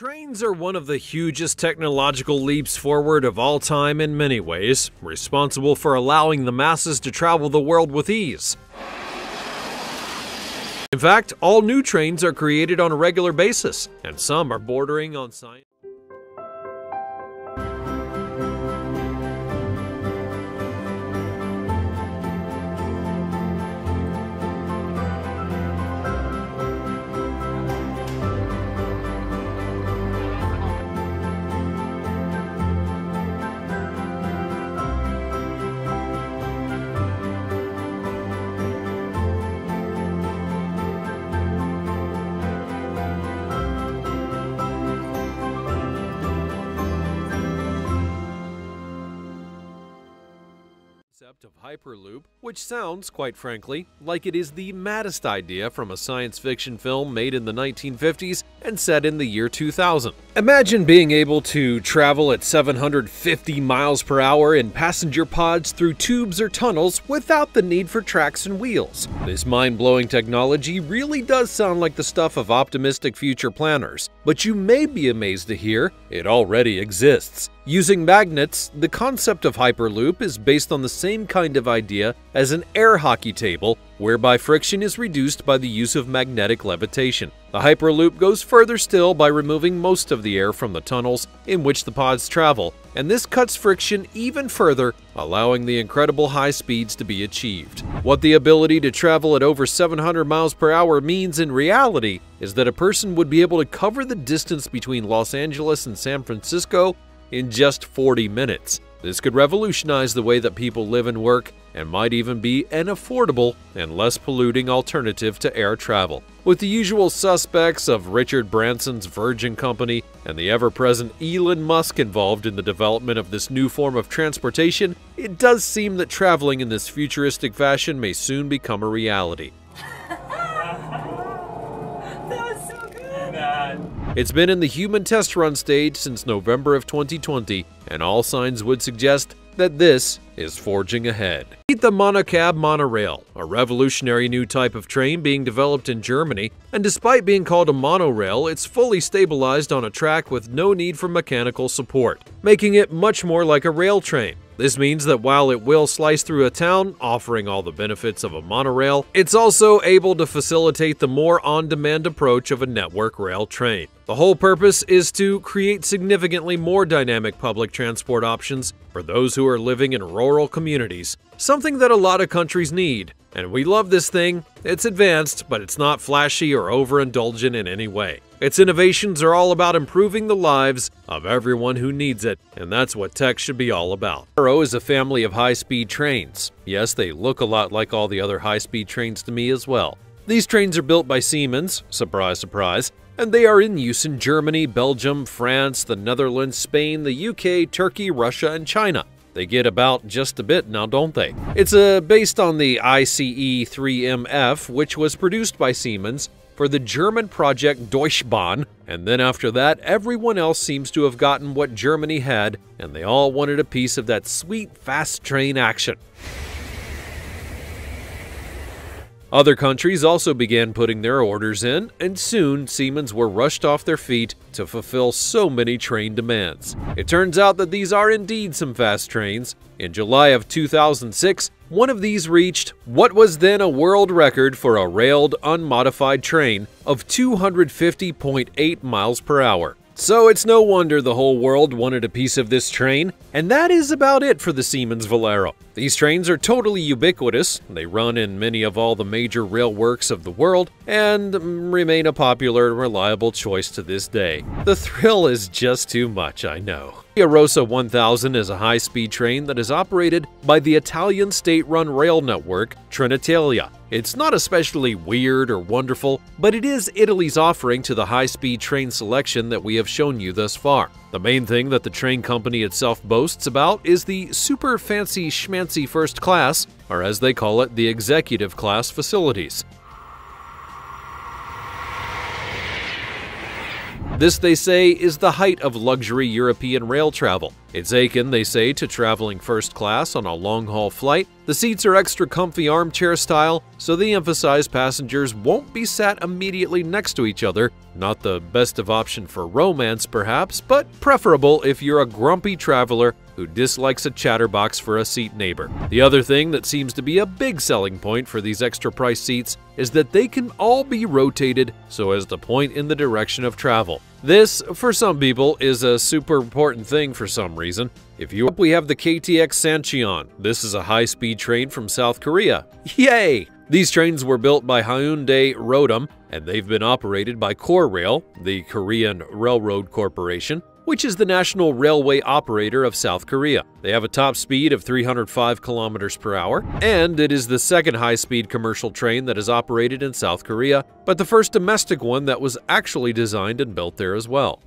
Trains are one of the hugest technological leaps forward of all time in many ways, responsible for allowing the masses to travel the world with ease. In fact, all new trains are created on a regular basis, and some are bordering on science. Of Hyperloop, which sounds, quite frankly, like it is the maddest idea from a science fiction film made in the 1950s and set in the year 2000. Imagine being able to travel at 750 miles per hour in passenger pods through tubes or tunnels without the need for tracks and wheels. This mind-blowing technology really does sound like the stuff of optimistic future planners, but you may be amazed to hear it already exists. Using magnets, the concept of Hyperloop is based on the same kind of idea as an air hockey table, whereby friction is reduced by the use of magnetic levitation. The Hyperloop goes further still by removing most of the air from the tunnels in which the pods travel, and this cuts friction even further, allowing the incredible high speeds to be achieved. What the ability to travel at over 700 miles per hour means in reality is that a person would be able to cover the distance between Los Angeles and San Francisco in just 40 minutes. This could revolutionize the way that people live and work, and might even be an affordable and less polluting alternative to air travel. With the usual suspects of Richard Branson's Virgin Company and the ever-present Elon Musk involved in the development of this new form of transportation, it does seem that traveling in this futuristic fashion may soon become a reality. It's been in the human test run stage since November of 2020, and all signs would suggest that this is forging ahead. Meet the Monocab monorail, a revolutionary new type of train being developed in Germany, and despite being called a monorail, it's fully stabilized on a track with no need for mechanical support, making it much more like a rail train. This means that while it will slice through a town, offering all the benefits of a monorail, it's also able to facilitate the more on-demand approach of a network rail train. The whole purpose is to create significantly more dynamic public transport options for those who are living in rural communities, something that a lot of countries need. And we love this thing. It's advanced, but it's not flashy or overindulgent in any way. Its innovations are all about improving the lives of everyone who needs it, and that's what tech should be all about. Arrow is a family of high-speed trains. Yes, they look a lot like all the other high-speed trains to me as well. These trains are built by Siemens, surprise, surprise, and they are in use in Germany, Belgium, France, the Netherlands, Spain, the UK, Turkey, Russia, and China. They get about just a bit now, don't they? It's based on the ICE 3MF, which was produced by Siemens for the German project Deutsche Bahn, and then after that, everyone else seems to have gotten what Germany had, and they all wanted a piece of that sweet, fast train action. Other countries also began putting their orders in, and soon Siemens were rushed off their feet to fulfill so many train demands. It turns out that these are indeed some fast trains. In July of 2006, one of these reached what was then a world record for a railed, unmodified train of 250.8 miles per hour. So it's no wonder the whole world wanted a piece of this train, and that is about it for the Siemens Velaro. These trains are totally ubiquitous, they run in many of all the major rail works of the world, and remain a popular and reliable choice to this day. The thrill is just too much, I know. The Arosa 1000 is a high-speed train that is operated by the Italian state-run rail network Trenitalia. It's not especially weird or wonderful, but it is Italy's offering to the high-speed train selection that we have shown you thus far. The main thing that the train company itself boasts about is the super fancy schmancy first class, or as they call it, the executive class facilities. This, they say, is the height of luxury European rail travel. It's akin, they say, to traveling first class on a long-haul flight. The seats are extra comfy armchair style, so they emphasize passengers won't be sat immediately next to each other. Not the best of option for romance, perhaps, but preferable if you're a grumpy traveler who dislikes a chatterbox for a seat neighbor. The other thing that seems to be a big selling point for these extra price seats is that they can all be rotated so as to point in the direction of travel. This, for some people, is a super important thing for some reason. We have the KTX Sancheon. This is a high-speed train from South Korea. Yay! These trains were built by Hyundai Rodam, and they've been operated by Korail, the Korean Railroad Corporation, which is the national railway operator of South Korea. They have a top speed of 305 kilometers per hour, and it is the second high-speed commercial train that is operated in South Korea, but the first domestic one that was actually designed and built there as well.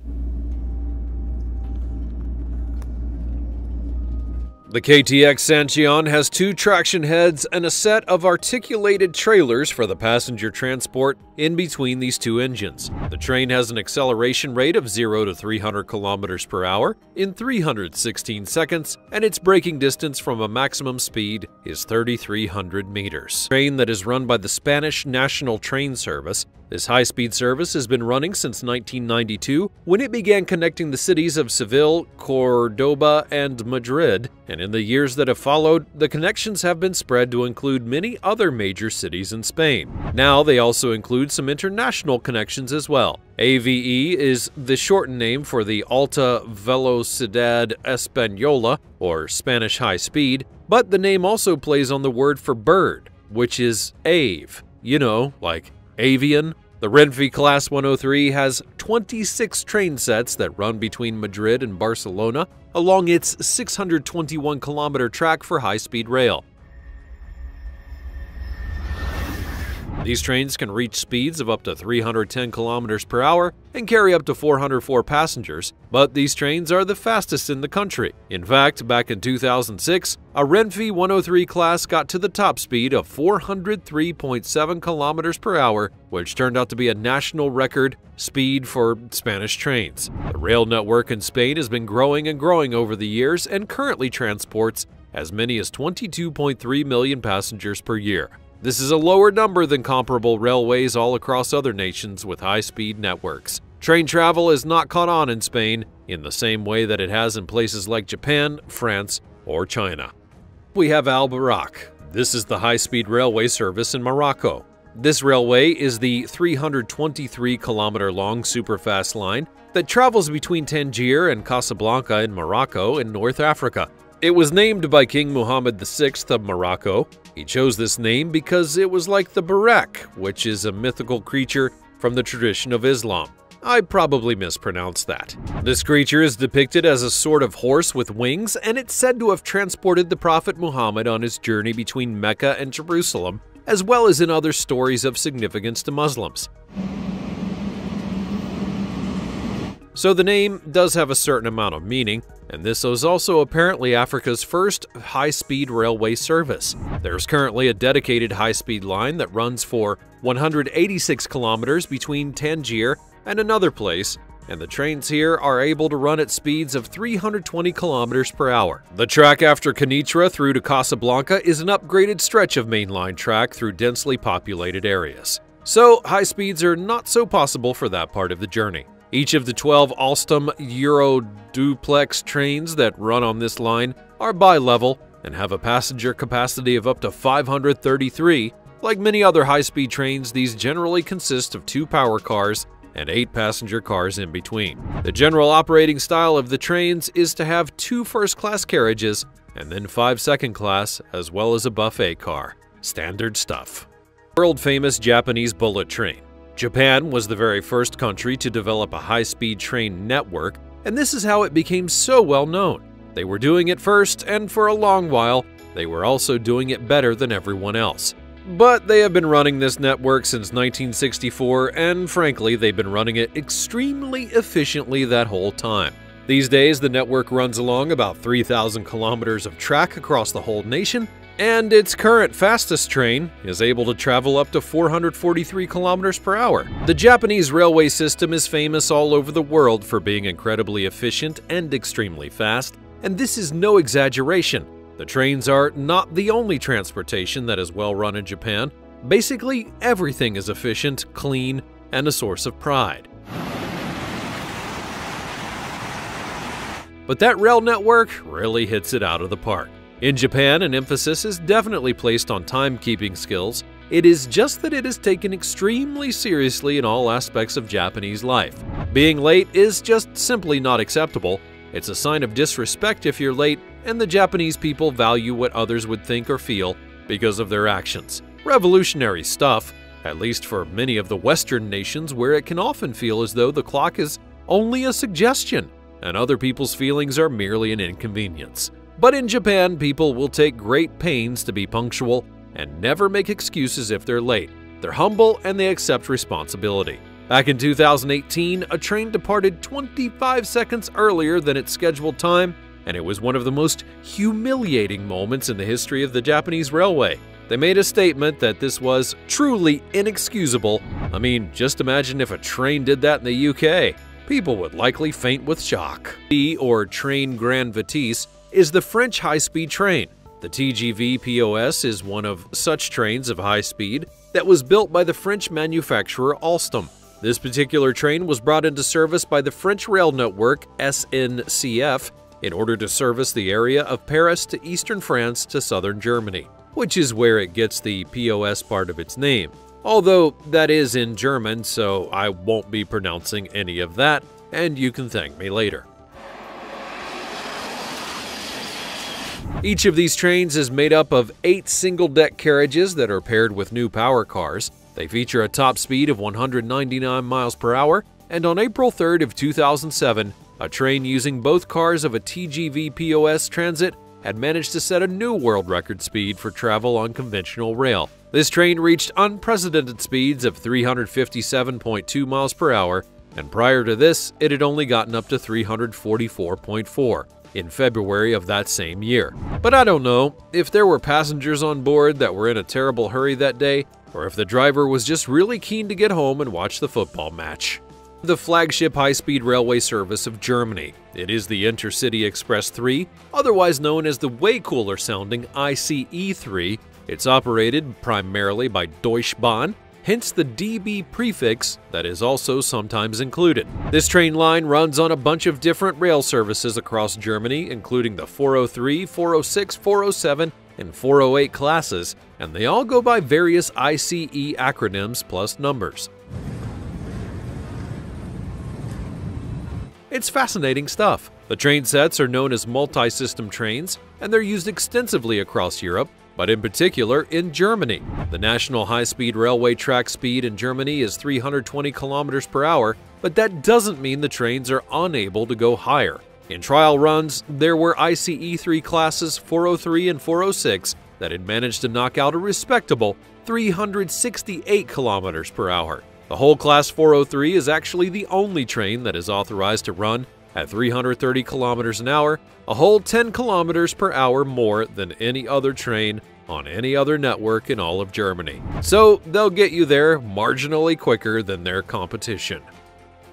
The KTX Sancheon has 2 traction heads and a set of articulated trailers for the passenger transport in between these 2 engines. The train has an acceleration rate of 0 to 300 kilometers per hour in 316 seconds, and its braking distance from a maximum speed is 3,300 meters. Train that is run by the Spanish National Train Service. This high-speed service has been running since 1992, when it began connecting the cities of Seville, Cordoba, and Madrid, and in the years that have followed, the connections have been spread to include many other major cities in Spain. Now they also include some international connections as well. AVE is the shortened name for the Alta Velocidad Española, or Spanish High Speed, but the name also plays on the word for bird, which is ave, you know, like avian. The Renfe Class 103 has 26 train sets that run between Madrid and Barcelona along its 621-kilometer track for high-speed rail. These trains can reach speeds of up to 310 kilometers per hour and carry up to 404 passengers, but these trains are the fastest in the country. In fact, back in 2006, a Renfe 103 class got to the top speed of 403.7 kilometers per hour, which turned out to be a national record speed for Spanish trains. The rail network in Spain has been growing and growing over the years and currently transports as many as 22.3 million passengers per year. This is a lower number than comparable railways all across other nations with high-speed networks. Train travel has not caught on in Spain in the same way that it has in places like Japan, France, or China. We have Al Barak. This is the high-speed railway service in Morocco. This railway is the 323-kilometer-long superfast line that travels between Tangier and Casablanca in Morocco in North Africa. It was named by King Mohammed VI of Morocco. He chose this name because it was like the Barak, which is a mythical creature from the tradition of Islam. I probably mispronounced that. This creature is depicted as a sort of horse with wings, and it's said to have transported the Prophet Muhammad on his journey between Mecca and Jerusalem, as well as in other stories of significance to Muslims. So the name does have a certain amount of meaning, and this is also apparently Africa's first high-speed railway service. There's currently a dedicated high-speed line that runs for 186 kilometers between Tangier and another place, and the trains here are able to run at speeds of 320 kilometers per hour. The track after Kenitra through to Casablanca is an upgraded stretch of mainline track through densely populated areas. So high speeds are not so possible for that part of the journey. Each of the 12 Alstom Euroduplex trains that run on this line are bi-level and have a passenger capacity of up to 533. Like many other high-speed trains, these generally consist of 2 power cars and 8 passenger cars in between. The general operating style of the trains is to have 2 first-class carriages and then 5 second-class, as well as a buffet car. Standard stuff. World-famous Japanese bullet train. Japan was the very first country to develop a high-speed train network, and this is how it became so well known. They were doing it first, and for a long while, they were also doing it better than everyone else. But they have been running this network since 1964, and frankly, they've been running it extremely efficiently that whole time. These days, the network runs along about 3,000 kilometers of track across the whole nation, And its current fastest train is able to travel up to 443 kilometers per hour. The Japanese railway system is famous all over the world for being incredibly efficient and extremely fast, and this is no exaggeration. The trains are not the only transportation that is well run in Japan. Basically, everything is efficient, clean, and a source of pride. But that rail network really hits it out of the park. In Japan, an emphasis is definitely placed on timekeeping skills. It is just that it is taken extremely seriously in all aspects of Japanese life. Being late is just simply not acceptable. It's a sign of disrespect if you're late, and the Japanese people value what others would think or feel because of their actions. Revolutionary stuff, at least for many of the Western nations, where it can often feel as though the clock is only a suggestion and other people's feelings are merely an inconvenience. But in Japan, people will take great pains to be punctual and never make excuses if they're late. They're humble and they accept responsibility. Back in 2018, a train departed 25 seconds earlier than its scheduled time, and it was one of the most humiliating moments in the history of the Japanese railway. They made a statement that this was truly inexcusable. I mean, just imagine if a train did that in the UK. People would likely faint with shock. Or Train Grand Vitesse is the French high-speed train. The TGV POS is one of such trains of high speed that was built by the French manufacturer Alstom. This particular train was brought into service by the French rail network SNCF in order to service the area of Paris to eastern France to southern Germany, which is where it gets the POS part of its name. Although that is in German, so I won't be pronouncing any of that, and you can thank me later. Each of these trains is made up of 8 single-deck carriages that are paired with new power cars. They feature a top speed of 199 miles per hour, and on April 3rd of 2007, a train using both cars of a TGV POS transit had managed to set a new world record speed for travel on conventional rail. This train reached unprecedented speeds of 357.2 miles per hour, and prior to this, it had only gotten up to 344.4 in February of that same year. But I don't know if there were passengers on board that were in a terrible hurry that day, or if the driver was just really keen to get home and watch the football match. The flagship high-speed railway service of Germany. It is the Intercity Express 3, otherwise known as the way cooler sounding ICE 3. It's operated primarily by Deutsche Bahn, hence the DB prefix that is also sometimes included. This train line runs on a bunch of different rail services across Germany, including the 403, 406, 407, and 408 classes, and they all go by various ICE acronyms plus numbers. It's fascinating stuff. The train sets are known as multi-system trains, and they're used extensively across Europe, but in particular in Germany. The national high-speed railway track speed in Germany is 320 kilometers per hour, but that doesn't mean the trains are unable to go higher. In trial runs, there were ICE 3 classes 403 and 406 that had managed to knock out a respectable 368 kilometers per hour. The whole Class 403 is actually the only train that is authorized to run at 330 kilometers an hour, a whole 10 kilometers per hour more than any other train on any other network in all of Germany. So they'll get you there marginally quicker than their competition.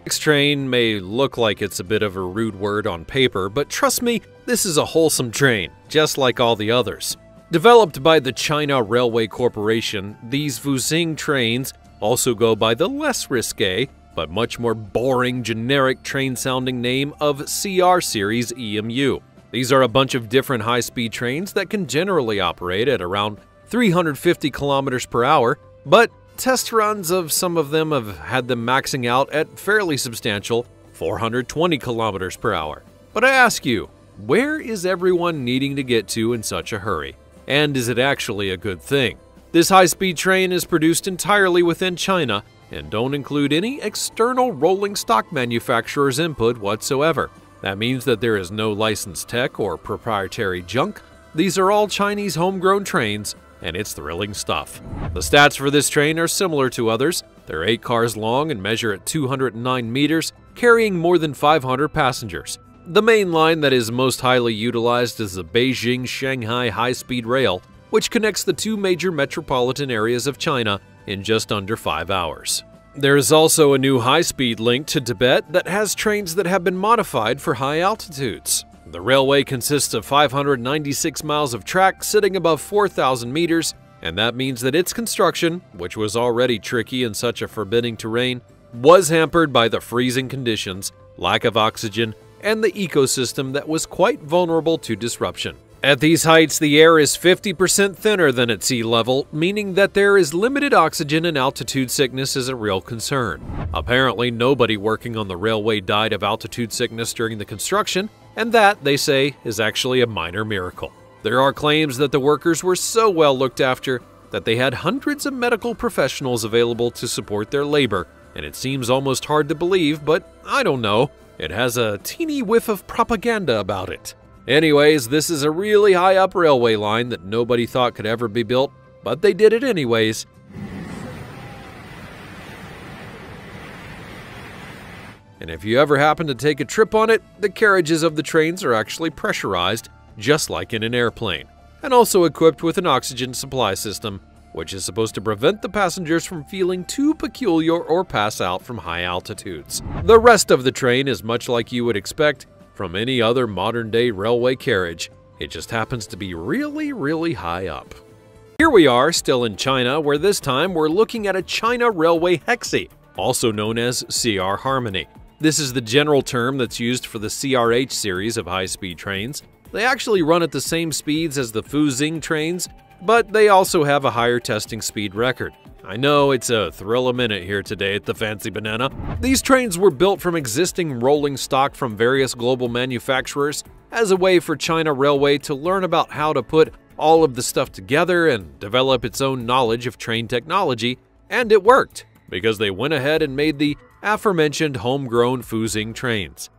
Next train may look like it's a bit of a rude word on paper, but trust me, this is a wholesome train, just like all the others. Developed by the China Railway Corporation, these Wuxing trains also go by the less risque, but much more boring generic train-sounding name of CR Series EMU. These are a bunch of different high-speed trains that can generally operate at around 350 kilometers per hour, but test runs of some of them have had them maxing out at fairly substantial 420 kilometers per hour. But I ask you, where is everyone needing to get to in such a hurry? And is it actually a good thing? This high-speed train is produced entirely within China and don't include any external rolling stock manufacturer's input whatsoever. That means that there is no licensed tech or proprietary junk. These are all Chinese homegrown trains, and it's thrilling stuff. The stats for this train are similar to others. They're 8 cars long and measure at 209 meters, carrying more than 500 passengers. The main line that is most highly utilized is the Beijing-Shanghai high-speed rail, which connects the two major metropolitan areas of China in just under 5 hours. There is also a new high-speed link to Tibet that has trains that have been modified for high altitudes. The railway consists of 596 miles of track sitting above 4,000 meters, and that means that its construction, which was already tricky in such a forbidding terrain, was hampered by the freezing conditions, lack of oxygen, and the ecosystem that was quite vulnerable to disruption. At these heights, the air is 50% thinner than at sea level, meaning that there is limited oxygen and altitude sickness is a real concern. Apparently, nobody working on the railway died of altitude sickness during the construction, and that, they say, is actually a minor miracle. There are claims that the workers were so well looked after that they had hundreds of medical professionals available to support their labor, and it seems almost hard to believe, but I don't know. It has a teeny whiff of propaganda about it. Anyways, this is a really high-up railway line that nobody thought could ever be built, but they did it anyways. And if you ever happen to take a trip on it, the carriages of the trains are actually pressurized, just like in an airplane, and also equipped with an oxygen supply system, which is supposed to prevent the passengers from feeling too peculiar or pass out from high altitudes. The rest of the train is much like you would expect from any other modern-day railway carriage. It just happens to be really high up. Here we are, still in China, where this time we're looking at a China Railway Hexi, also known as CR Harmony. This is the general term that's used for the CRH series of high-speed trains. They actually run at the same speeds as the Fuzhing trains, but they also have a higher testing speed record. I know it's a thrill a minute here today at the Fancy Banana. These trains were built from existing rolling stock from various global manufacturers as a way for China Railway to learn about how to put all of the stuff together and develop its own knowledge of train technology, and it worked, because they went ahead and made the aforementioned homegrown Fuzhing trains.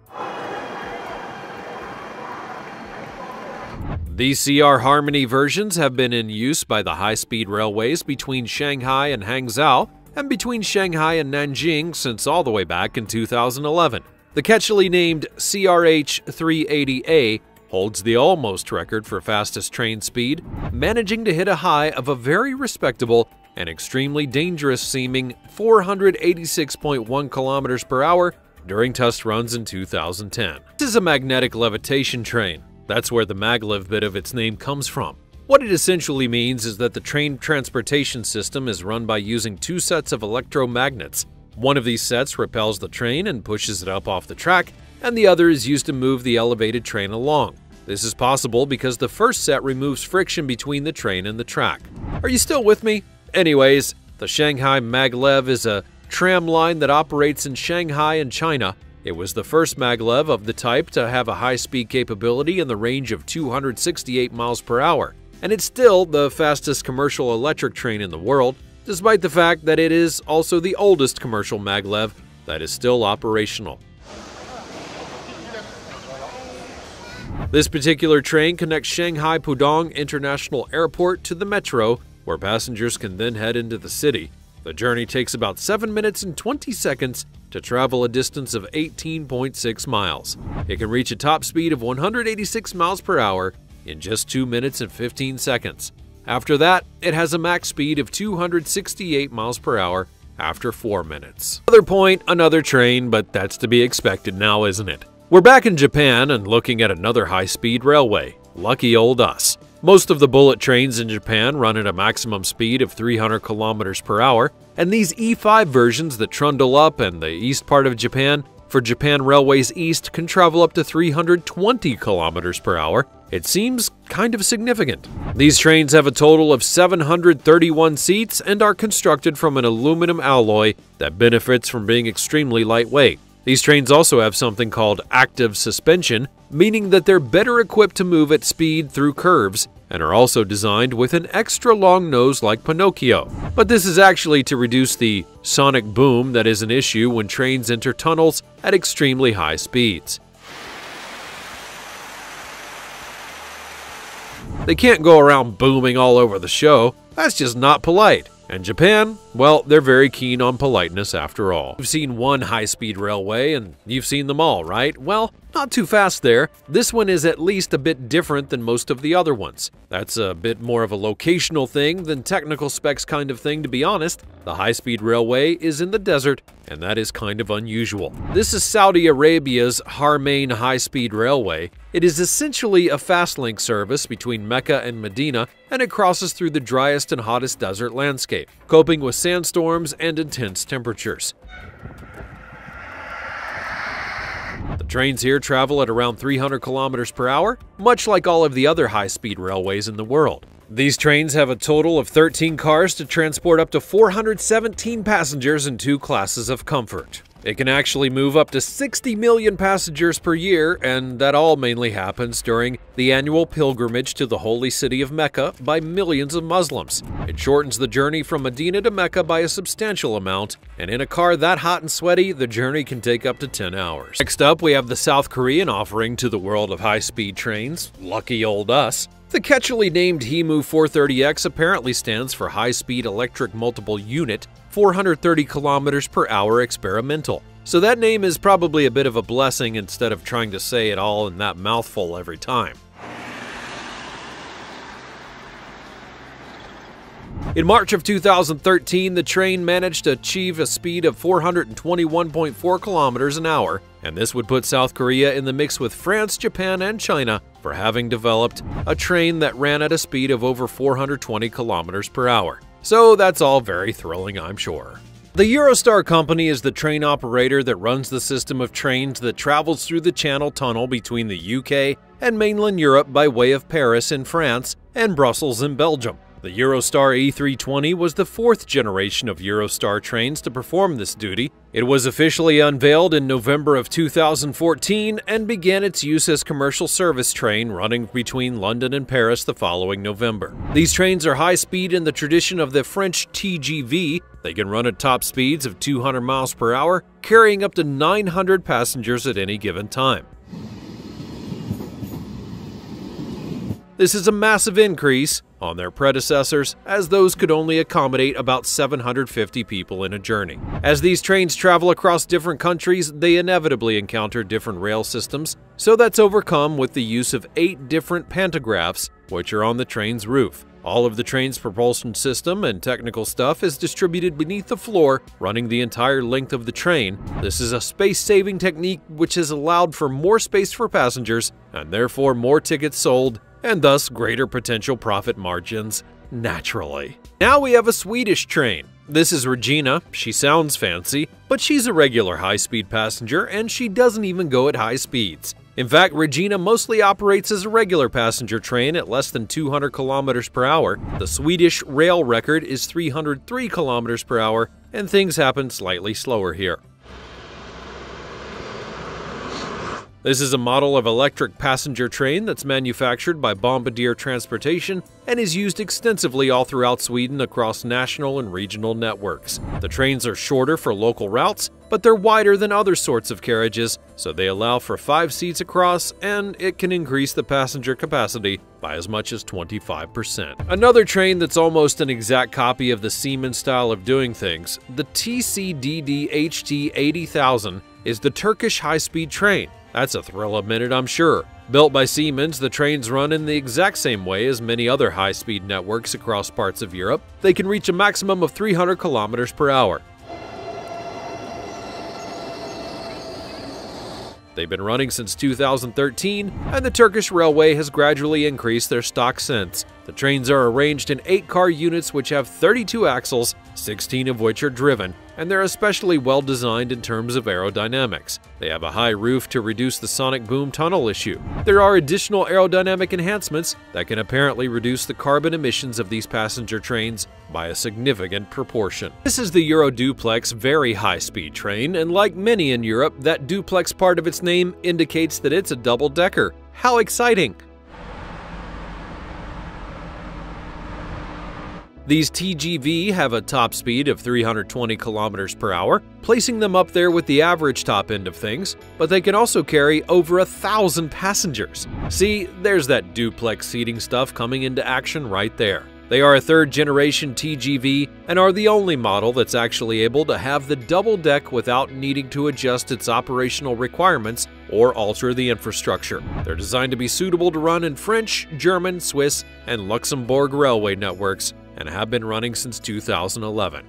These CR Harmony versions have been in use by the high-speed railways between Shanghai and Hangzhou and between Shanghai and Nanjing since all the way back in 2011. The catchily named CRH 380A holds the almost record for fastest train speed, managing to hit a high of a very respectable and extremely dangerous-seeming 486.1 kilometers per hour during test runs in 2010. This is a magnetic levitation train. That's where the maglev bit of its name comes from. What it essentially means is that the train transportation system is run by using two sets of electromagnets. One of these sets repels the train and pushes it up off the track, and the other is used to move the elevated train along. This is possible because the first set removes friction between the train and the track. Are you still with me? Anyways, the Shanghai Maglev is a tram line that operates in Shanghai and China. It was the first maglev of the type to have a high-speed capability in the range of 268 miles per hour, and it's still the fastest commercial electric train in the world, despite the fact that it is also the oldest commercial maglev that is still operational. This particular train connects Shanghai Pudong International Airport to the metro, where passengers can then head into the city. The journey takes about 7 minutes and 20 seconds to travel a distance of 18.6 miles. It can reach a top speed of 186 miles per hour in just 2 minutes and 15 seconds. After that, it has a max speed of 268 miles per hour after 4 minutes. Another point, another train, but that's to be expected now, isn't it? We're back in Japan and looking at another high-speed railway. Lucky old us. Most of the bullet trains in Japan run at a maximum speed of 300 kilometers per hour, and these E5 versions that trundle up in the east part of Japan for Japan Railways East can travel up to 320 kilometers per hour. It seems kind of significant. These trains have a total of 731 seats and are constructed from an aluminum alloy that benefits from being extremely lightweight. These trains also have something called active suspension, meaning that they're better equipped to move at speed through curves, and are also designed with an extra long nose like Pinocchio. But this is actually to reduce the sonic boom that is an issue when trains enter tunnels at extremely high speeds. They can't go around booming all over the show. That's just not polite. And Japan, Well, they're very keen on politeness after all. You've seen one high-speed railway and you've seen them all, right? Well, not too fast there. This one is at least a bit different than most of the other ones. That's a bit more of a locational thing than technical specs kind of thing, to be honest. The high-speed railway is in the desert, and that is kind of unusual. This is Saudi Arabia's Haramain high-speed railway. It is essentially a fast-link service between Mecca and Medina, and it crosses through the driest and hottest desert landscape, coping with sandstorms and intense temperatures. The trains here travel at around 300 kilometers per hour, much like all of the other high-speed railways in the world. These trains have a total of 13 cars to transport up to 417 passengers in 2 classes of comfort. It can actually move up to 60 million passengers per year, and that all mainly happens during the annual pilgrimage to the holy city of Mecca by millions of Muslims. It shortens the journey from Medina to Mecca by a substantial amount, and in a car that hot and sweaty, the journey can take up to 10 hours. Next up, we have the South Korean offering to the world of high-speed trains. Lucky old us. The catchily named HIMU 430X apparently stands for High-Speed Electric Multiple Unit 430 kilometers per hour experimental. So that name is probably a bit of a blessing instead of trying to say it all in that mouthful every time. In March of 2013, the train managed to achieve a speed of 421.4 kilometers an hour, and this would put South Korea in the mix with France, Japan, and China for having developed a train that ran at a speed of over 420 kilometers per hour. So that's all very thrilling, I'm sure. The Eurostar company is the train operator that runs the system of trains that travels through the Channel Tunnel between the UK and mainland Europe by way of Paris in France and Brussels in Belgium. The Eurostar E320 was the 4th generation of Eurostar trains to perform this duty. It was officially unveiled in November of 2014 and began its use as commercial service train running between London and Paris the following November. These trains are high speed in the tradition of the French TGV. They can run at top speeds of 200 miles per hour, carrying up to 900 passengers at any given time. This is a massive increase on their predecessors, as those could only accommodate about 750 people in a journey. As these trains travel across different countries, they inevitably encounter different rail systems, so that's overcome with the use of 8 different pantographs, which are on the train's roof. All of the train's propulsion system and technical stuff is distributed beneath the floor, running the entire length of the train. This is a space-saving technique which has allowed for more space for passengers, and therefore more tickets sold, and thus greater potential profit margins, naturally. Now we have a Swedish train. This is Regina. She sounds fancy, but she's a regular high-speed passenger, and she doesn't even go at high speeds. In fact, Regina mostly operates as a regular passenger train at less than 200 kilometers per hour. The Swedish rail record is 303 kilometers per hour, and things happen slightly slower here. This is a model of electric passenger train that's manufactured by Bombardier Transportation and is used extensively all throughout Sweden across national and regional networks. The trains are shorter for local routes, but they're wider than other sorts of carriages, so they allow for 5 seats across, and it can increase the passenger capacity by as much as 25%. Another train that's almost an exact copy of the Siemens style of doing things, the TCDD HT 80,000, is the Turkish high-speed train. That's a thrill a minute, I'm sure. Built by Siemens, the trains run in the exact same way as many other high-speed networks across parts of Europe. They can reach a maximum of 300 kilometers per hour. They've been running since 2013, and the Turkish Railway has gradually increased their stock since. The trains are arranged in 8-car units which have 32 axles, 16 of which are driven, and they're especially well designed in terms of aerodynamics. They have a high roof to reduce the sonic boom tunnel issue. There are additional aerodynamic enhancements that can apparently reduce the carbon emissions of these passenger trains by a significant proportion. This is the Euroduplex very high-speed train, and like many in Europe, that duplex part of its name indicates that it's a double-decker. How exciting! These TGV have a top speed of 320 kilometers per hour, placing them up there with the average top end of things, but they can also carry over 1,000 passengers. See, there's that duplex seating stuff coming into action right there. They are a third-generation TGV and are the only model that's actually able to have the double deck without needing to adjust its operational requirements or alter the infrastructure. They're designed to be suitable to run in French, German, Swiss, and Luxembourg railway networks and have been running since 2011.